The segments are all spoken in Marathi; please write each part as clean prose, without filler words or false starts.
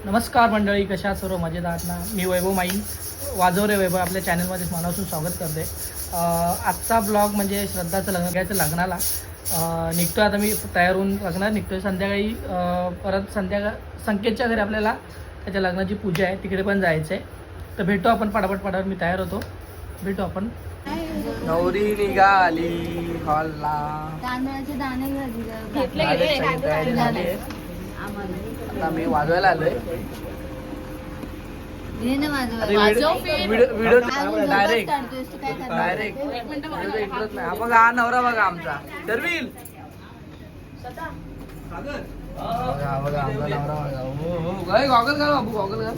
नमस्कार मंडळी, कशा सर्व मजेत आहात ना. मी वैभव माईन वाजवरे वैभव आपल्या चॅनलमध्ये मनापासून स्वागत करते. आजचा ब्लॉग म्हणजे श्रद्धाचं लग्न घ्यायचं लग्नाला निघतो. आता मी तयार होऊन लग्नात निघतो. संध्याकाळी परत संकेतच्या घरी आपल्याला त्याच्या लग्नाची पूजा आहे, तिकडे पण जायचं आहे. तर भेटू आपण पटापट मी तयार होतो. भेटू आपण. नवरी निघाली हॉलला. आता मी वाजवायला आलोय. व्हिडिओ डायरेक्ट इंटरेस्ट नाही. बघा हा नवरा बघा आमचा शर्विल. बघा बघा आमचा नवरा बघा. हो गॉगल घाल बाबू, गॉगल घाल.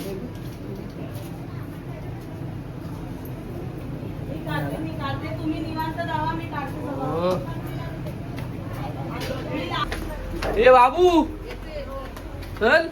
ए बाबू चल.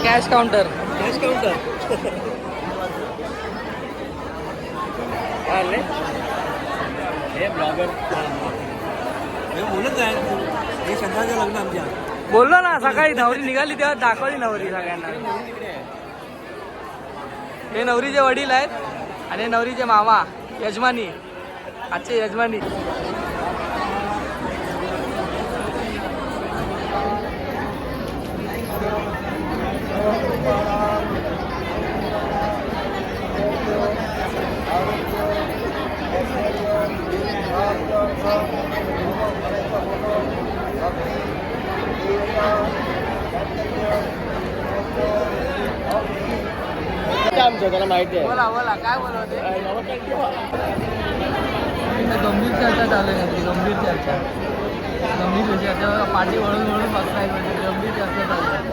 कॅश काउंटर हे ब्लॉगर बोलत आहे. हे शंकराचं लग्न आमच्या. बोललो ना सकाळी नवरी निघाली तेव्हा दाखवली नवरी सगळ्यांना. हे नवरीचे वडील आहेत आणि नवरीचे मामा यजमानी, आजचे यजमानी. स्वतःला माहिती आहे बोला बोला काय बोलवते गंभीर चर्चा चालू आहे गंभीर चर्चा पाठी वळून वळून बसताय म्हणजे गंभीर चर्चा चालू आहे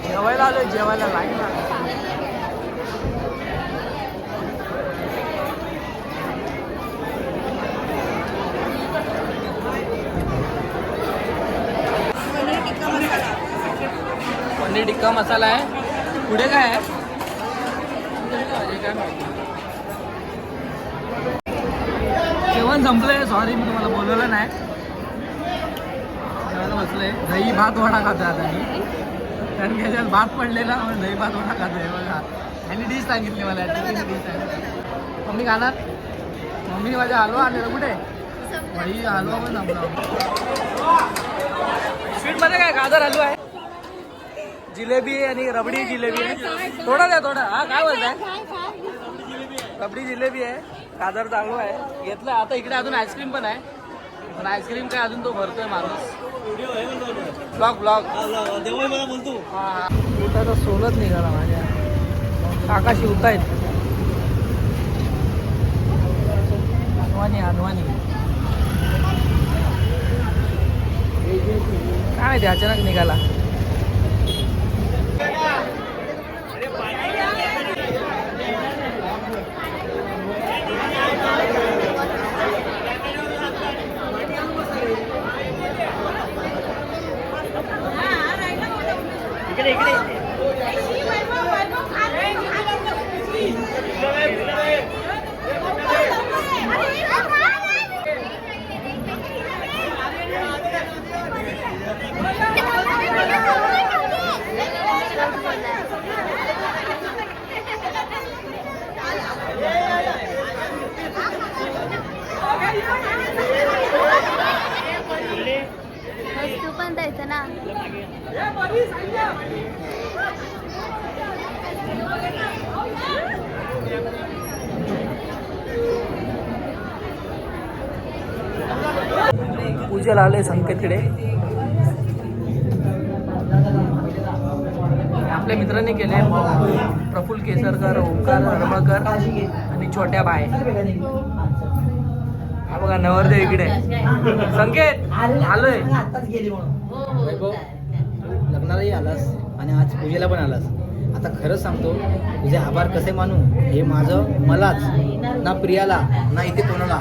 जेवायला आलोय जेवायला लाईन पनीर टिक्का मसाला आहे पुढे काय आहे जेवण संपलंय सॉरी मी तुम्हाला बोलवलं नाही जेवायला बसलंय दही भात वडा खातोय आता मी कारण की ह्याच्यात भात पडलेला दही भात वडा खातोय बघा आणि डिश सांगितली मला डिश सांगितली मम्मी खाणार मम्मी माझ्या हलवा आणलेला कुठे भाई हलवा पण संपला स्वीटमध्ये काय गाजर हलवा आहे जिलेबी आहे आणि रबडी जिलेबी आहे थोडा द्या थोडा हा काय बोलताय रबडी जिलेबी आहे गाजर चालू आहे घेतलं आता इकडे अजून आईस्क्रीम पण आहे पण आईस्क्रीम काय अजून तो भरतोय माणूस ब्लॉग मला बोलतो हा तर सोलत निघाला माझ्या काका शिवतायत हनवानी काय माहिती अचानक निघाला तू पण द्यायचं ना पूजेला आले संकेतकडे आपल्या मित्रांनी केले प्रफुल्ल केसरकर ओंकार हरमकर आणि छोट्या बाय हा बघा नवरदेव इकडे संकेत आलोय लग्नालाही आलास आणि आज पूजेला पण आलास आता खरंच सांगतो तुझे आभार कसे मानू हे माझं मलाच ना प्रियाला ना इथे कोणाला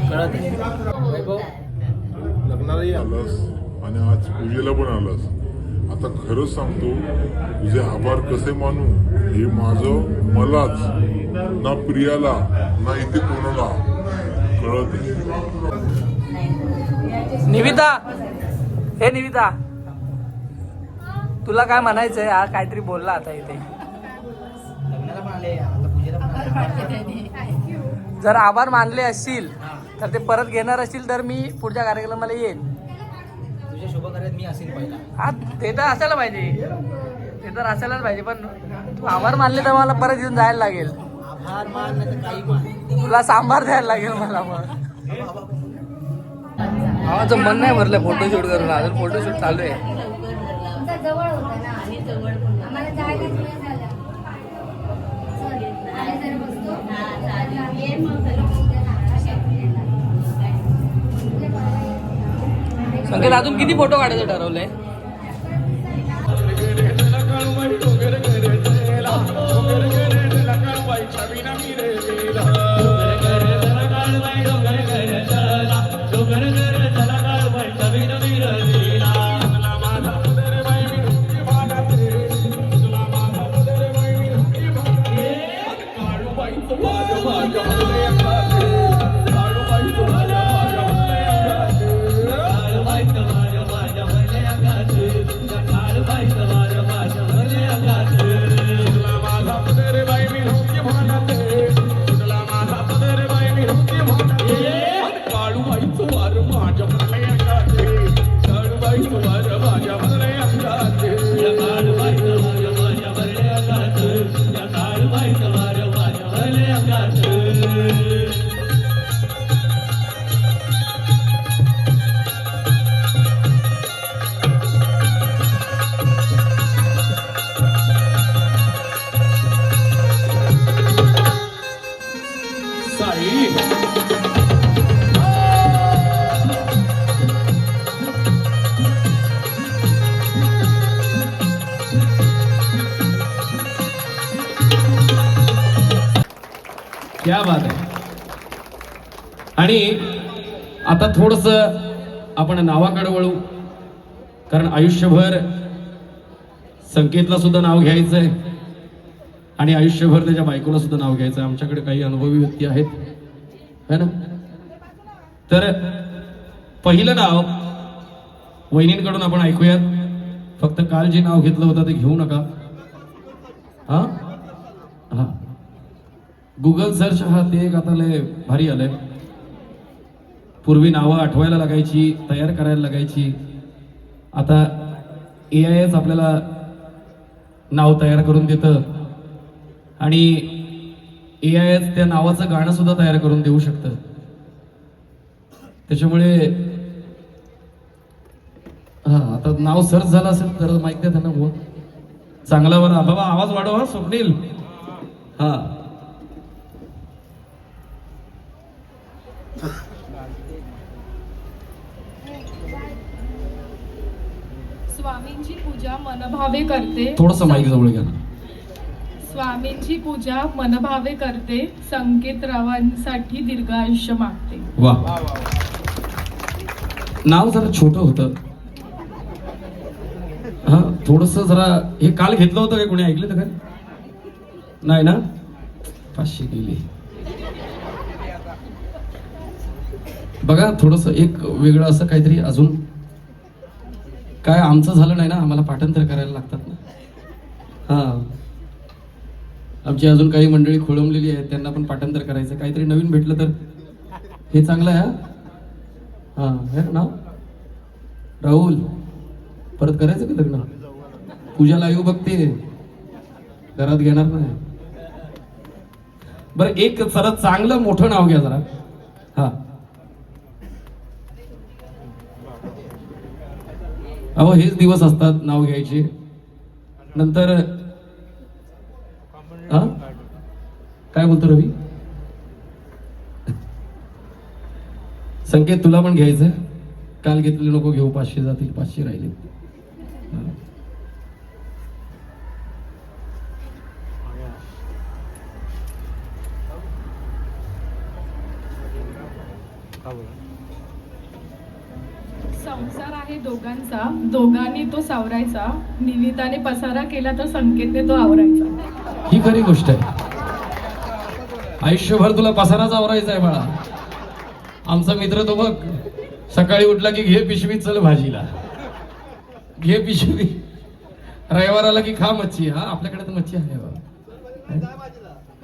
कळत नाही वैभव लग्नालाही आलास आणि आज पूजेला पण आलास आता खरंच सांगतो तुझे आभार कसे मानू हे माझं मलाच ना प्रियाला ना इथे कोणाला कळत निविता हे निविता तुला काय म्हणायचंय हा काहीतरी बोलला आता इथे लग्नाला पण आले आता पूजेला पण आले जर आभार मानले असतील तर ते परत घेणार असतील तर मी पुढच्या कार्यक्रमाला येईन तुझ्या शुभ कार्यात मी असेल पहिला हा ते तर असायला पाहिजे ते तर असायलाच पाहिजे पण तू आभार मानले तर मला परत येऊन जायला लागेल आभार मान नाही तर काही मान तुला सांबार द्यायला लागेल मला मग भावाचं मन नाही भरलं फोटोशूट करून अजून फोटोशूट चालू आहे जवळ होता ना आणि जवळ आम्हाला जायला वेळ झाला आणि जर बसतो ये मग संकेत अजून किती फोटो काढायचं ठरवलंय क्या बात आहे. आणि आता थोडस आपण नावाकडे वळू, कारण आयुष्यभर संकेतला सुद्धा नाव घ्यायचंय आणि आयुष्यभर त्याच्या बायकोला सुद्धा नाव घ्यायचंय. आमच्याकडे काही अनुभवी व्यक्ती आहेत है ना. तर पहिलं नाव वहिनींकडून आपण ऐकूयात. फक्त काल जे नाव घेतलं होतं ते घेऊ नका. हा हा गुगल सर्च हा ते एक आता लय भारी आलंय. पूर्वी नावं आठवायला लागायची, तयार करायला लागायची. आता AIच आपल्याला नाव तयार करून देतं आणि AIच त्या नावाचं गाणं सुद्धा तयार करून देऊ शकतं. त्याच्यामुळे हा आता नाव सर्च झालं असेल तर माहिती द्या त्यांना. हो चांगला बरं बाबा आवाज वाढवा स्वप्नील. हा स्वामींची पूजा मनभावे करते. थोडस माईक जवळ घ्या. स्वामींची पूजा मनभावे करते. संकेतरावांसाठी दीर्घ आयुष्य मागते. वा नाव जरा छोटं होतं. हा थोडस जरा हे काल घेतलं होतं का कोणी ऐकलं तर काय नाही ना. 500 गेली. बघा थोडस एक वेगळं असं काहीतरी अजून काय आमचं झालं नाही ना. आम्हाला पाठांतर करायला लागतात ना. हा आमची अजून काही मंडळी खोळंबलेली आहेत, त्यांना पण पाठांतर करायचं. काहीतरी नवीन भेटलं तर हे चांगलं आहे. हा हे नाव राहुल. परत करायचं का लग्न. पूजाला येऊ बघते, घरात घेणार नाही. बरं एक जरा चांगलं मोठं नाव घ्या जरा. हा अहो हेच दिवस असतात नाव घ्यायचे. नंतर हा काय बोलतो रवी. संकेत तुला पण घ्यायचं. काल घेतलेले नको घेऊ. 500 जातील, 500 राहिले. संसार आहे दोघांचा, दोघांनी तो सावरायचा. निविताने पसारा केला तर संकेतने तो आवरायचा. ही खरी गोष्ट आहे. आयुष्यभर तुला पसाराच आवरायचा आहे बाळा. आमचा मित्र तो बघ सकाळी उठला की घे पिशवी चल भाजीला, घे पिशवी. रविवार आला की खा मच्छी. हा आपल्याकडे तर मच्छी आहे बाबा.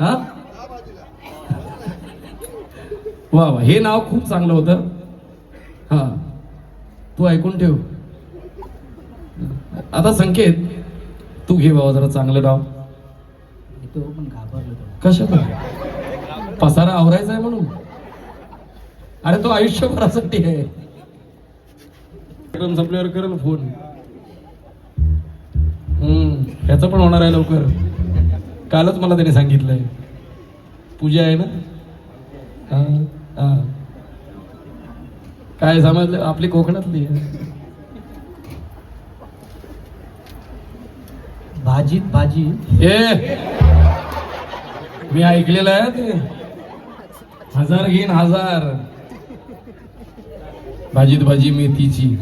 हा वा वा हे नाव खूप चांगलं होतं. हा तू ऐकून ठेव. आता संकेत तू घे बाबा जरा चांगलं नाव. तो पण घाबरलो तो. कशाला पसारा आवरायचा आहे म्हणून. अरे तो आयुष्यभरासाठी आहे. संपल्यावर करेल फोन. त्याचं पण होणार आहे लवकर. कालच मला त्याने सांगितलंय. पूजा आहे ना. काय समजलं आपली कोकणातली भाजीत भाजी. ए मी ऐकलेलं आहे ते. 1000 घेईन 1000. भाजीत भाजी मेथीची.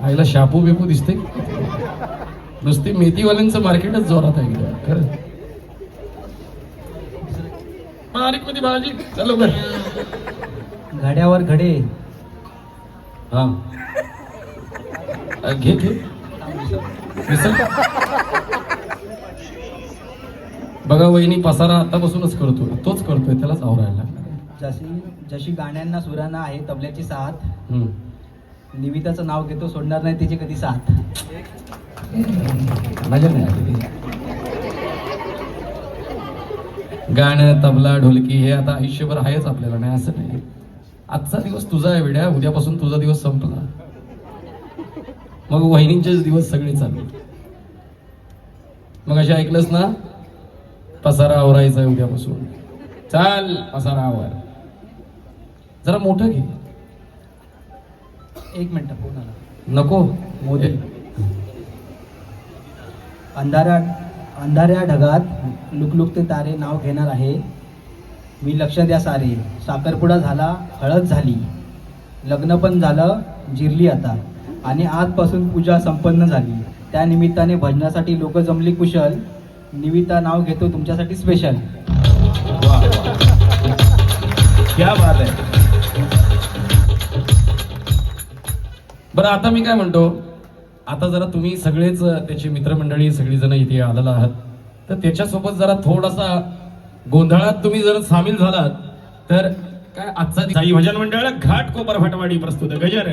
आईला शापू बेपू दिसते. नुसती मेथीवाल्यांचं मार्केटच जोरात आहे खरं. बारीक मध्ये भाजी चलो बर. घड्यावर घडे. हा घे घे. बघा वहिनी पसारा आतापासूनच करतोय. तोच करतोय त्यालाच आवरायला लागणार. जशी जशी गाण्यांना सुरांना आहे तबल्याची साथ. निविताचं नाव घेतो सोडणार नाही तिची कधी साथ. मजा नाही आली. गाणं तबला ढोलकी हे आता आयुष्यभर आहेच आपल्याला. नाही असं नाही. आजचा दिवस तुझा आहे वेड्या. उद्यापासून तुझा दिवस संपला. मग वहिनींचेच दिवस सगळे चालू. मग अशा ऐकलंस ना. पसारा आवरायचा आहे उद्यापासून. चाल पसारा आवर. जरा मोठं घे. 1 मिनिट फोन आला. नको मोदी. अंधाऱ्या ढगात लुकलुकते तारे नाव घेणार आहे. मी लक्ष द्या सारे, साखरपुडा झाला, हळद झाली, लग्न पण झालं, जिरली आता, आणि आजपासून पूजा संपन्न झाली. त्या निमित्ताने भजनासाठी लोक जमली कुशल. निविता नाव घेतो तुमच्यासाठी स्पेशल. क्या बात आहे. बरं आता मी काय म्हणतो, आता जरा तुम्ही सगळेच त्याची मित्रमंडळी सगळीजण इथे आलेला आहात, तर त्याच्यासोबत जरा थोडासा गोंधळात तुम्ही जर सामील झालात तर काय आजचा साई भजन मंडळ घाटकोपर भटवाडी प्रस्तुत गजर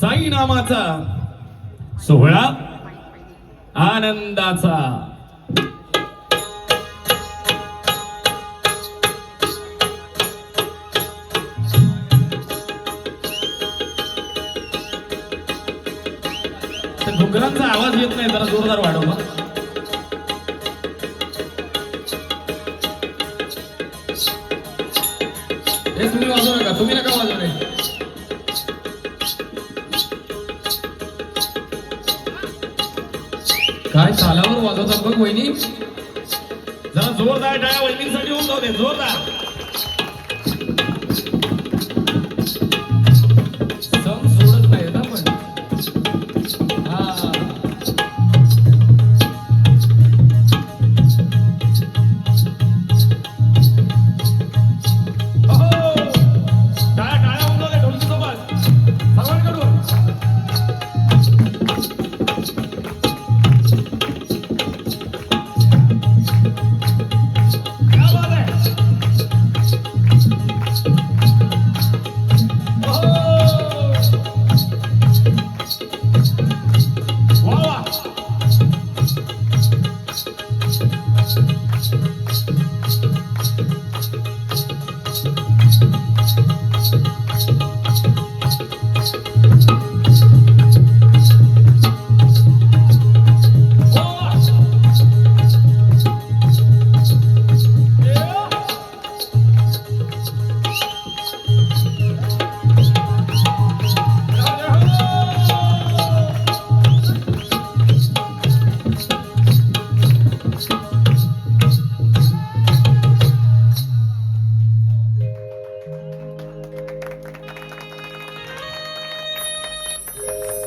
साई नामाचा सोहळा आनंदाचा. डोंगरांचा आवाज येत नाही, जरा जोरदार वाढव. हे तुम्ही वाजवू नका, तुम्ही नका वाजवू नये. काय तालावर वाजवतात बघ वहिनी, जरा जोरदार टाळ्या वहिनींसाठी होऊन जाऊ दे, जोरदार. सण सोडत नाही ना पण.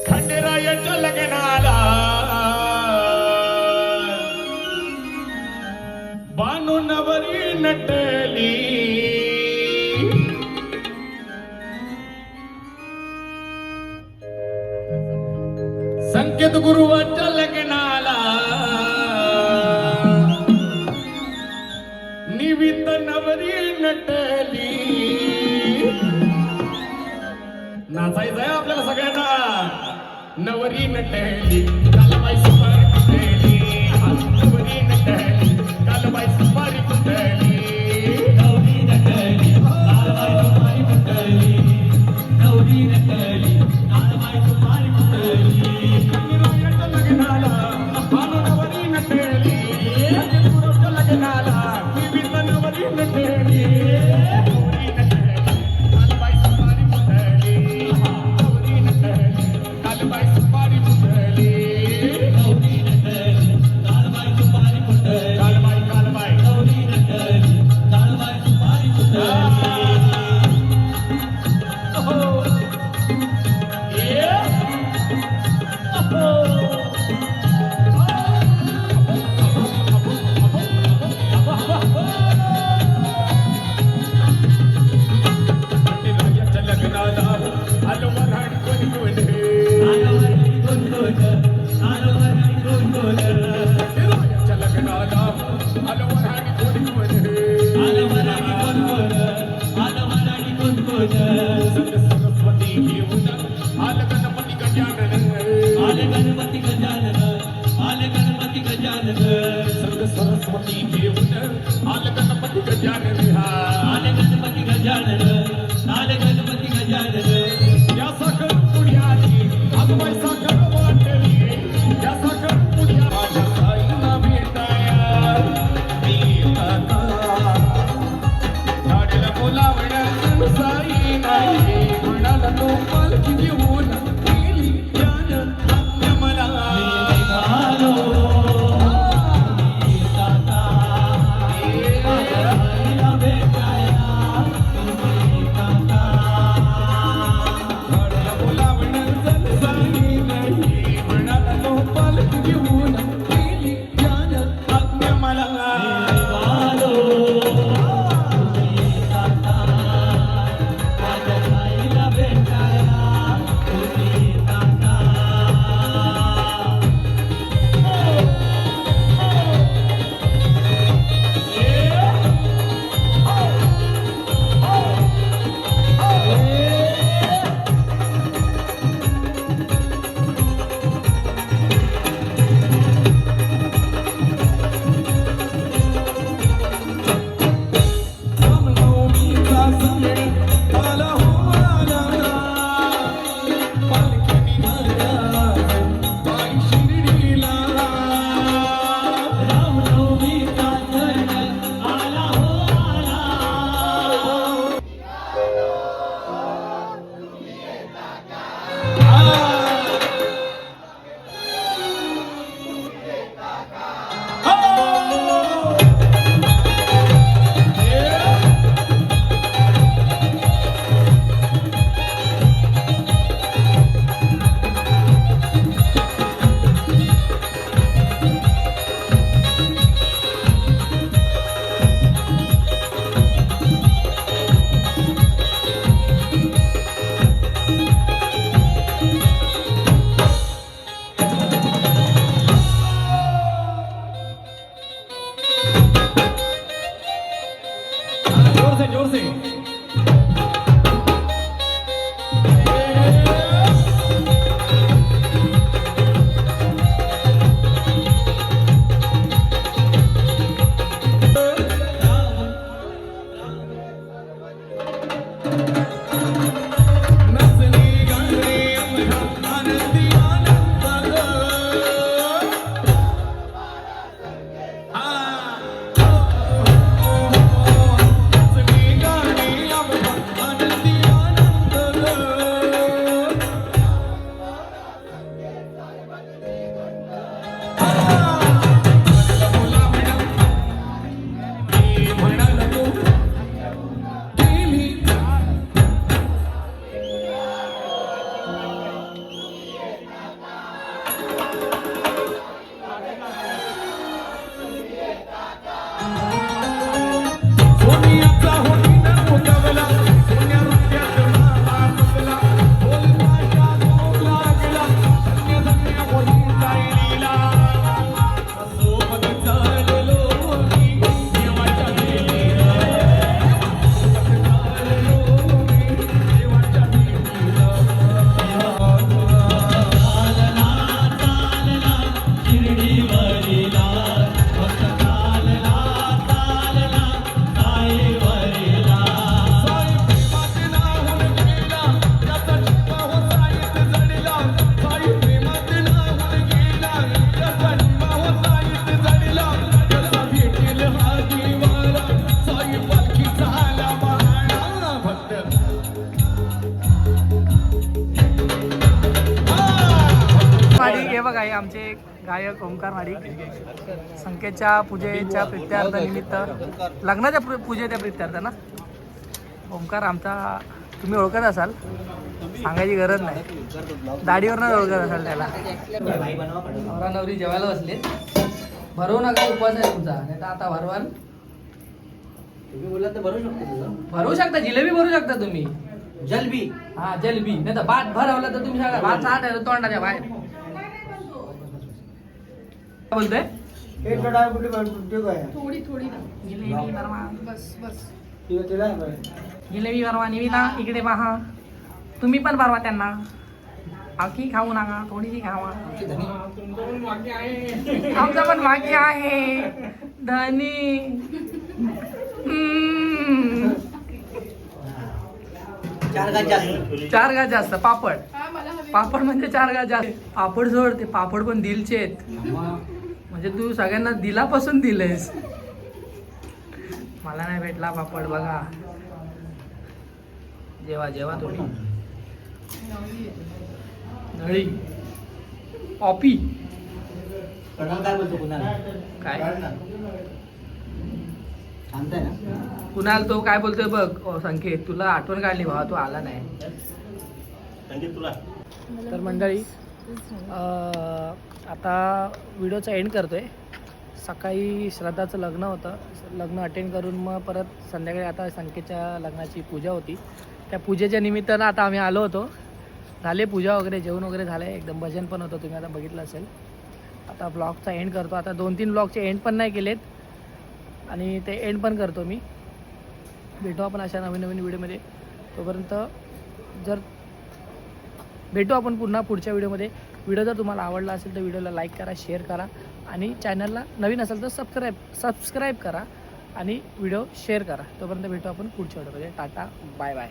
खंडेरायाच्या लग्नाला बानू नवरी नटली, संकेत गुरुवाच्या लग्नाला निवित नवरी नटली. नाचायचंय आपल्याला सगळ्यांना. नवरी नटली कालबाई सुपारी कुठली, नवरी नटली कालबाई सुपारी कुठली, नवरी नटली कालबाई सुपारी कुठली, नवरी नटली कालबाई सुपारी कुठली. खंडेरायाच्या लग्नाला बानू नवरी नटली, गुरुच्या लग्नाला निवित नवरी नटली, नवरी नटली कालबाई सुपारी कुठली, नवरी नटली कालबाई सुपारी कुठली, नवरी नटली कालबाई सुपारी कुठली, कालबाई कालबाई नवरी नटली कालबाई सुपारी कुठली. खंडेरायाच्या लग्नाला आलो मराठी कोणी कोणी, खंडेरायाच्या लग्नाला आलो मराठी कोणी कोणी, सरस्वती घेऊन आलं गणपती गजानन, आले गणपती गजानन, आले गणपती गजानन, सरस्वती घेऊन आलं गणपती गजानन, आले गणपती गजानन, आले गणपती गजानन. या साखर पुढ्याची आजोबाई साखर वाटली, या साखर पुढ्या माझ्या साईला भेटाया येताना, झाडेला बोलावण्या साई नाही, म्हणाला तो पालखी घेऊन गेली त्यानं आज्ञा मला. भेटाया माडिक हे बघा, हे आमचे गायक ओंकार माडिक संकेतच्या पूजेच्या प्रित्यार्थ निमित्त, लग्नाच्या पूजेच्या प्रित्यार्थ ना. ओंकार आमचा तुम्ही ओळखत असाल, सांगायची गरज नाही, दाढीवरनं ओळखत असाल त्याला. नवरा नवरी जेवायला बसले. भरवू नका, उपवास आहे तुमचा, नाही तर आता भरवाल. तुम्ही बोलला तर भरू शकतो तुझं. भरू शकता, जिलेबी भरू शकता तुम्ही. जलबी. हा जलबी, नाही तर भात भरवला तर तुम्ही सांगा भात साठ आहे तोंडाच्या बाहेर. काय बोलतोय? थोडी थोडी जिलेबी भरवा, बस बस. जिलेबी भरवा. निविदा इकडे पहा, तुम्ही पण भरवा त्यांना. आखी खाऊ नका, थोडीशी खावा. आमचं पण भाग्य आहे धनी. चार गाज जास्त. 4 गाज जास्त. पापड, हा मला हवी. पापड म्हणजे 4 गाज जास्त. पापड सोड, ते पापड पण दिलचे आहेत. म्हणजे तू सगळ्यांना दिलापासून दिलेस. मला नाही भेटला पापड बघा. जेवा जेवा तुम्ही. नळी ऑपी कुणाल काय बोलतो? कुणाल काय सांगताय ना? कुणाल तो काय बोलतोय बघ. संकेत तुला आठवण काढली भावा, तू आला नाही. तर मंडळी आता व्हिडिओचा एंड करतोय. सकाळी श्रद्धाचं लग्न होतं, लग्न अटेंड करून मग परत संध्याकाळी आता संकेतच्या लग्नाची पूजा होती. त्या पूजेच्या निमित्तानं आता आम्ही आलो होतो. झाले पूजा वगैरे, जेवण वगैरे झालं आहे, एकदम भजन पण होतं, तुम्ही आता बघितलं असेल. आता ब्लॉगचा एंड करतो. आता 2-3 ब्लॉगचे एंड पण नाही केलेत आणि ते एंड पण करतो मी. भेटू आपण अशा नवीन नवीन व्हिडिओमध्ये. तोपर्यंत जर भेटू आपण पुन्हा पुढच्या व्हिडिओमध्ये. व्हिडिओ जर तुम्हाला आवडला असेल तर व्हिडिओला लाईक करा, शेअर करा आणि चॅनलला नवीन असेल तर सबस्क्राईब करा आणि व्हिडिओ शेअर करा. तोपर्यंत भेटू आपण पुढच्या व्हिडिओमध्ये. Tata, bye bye.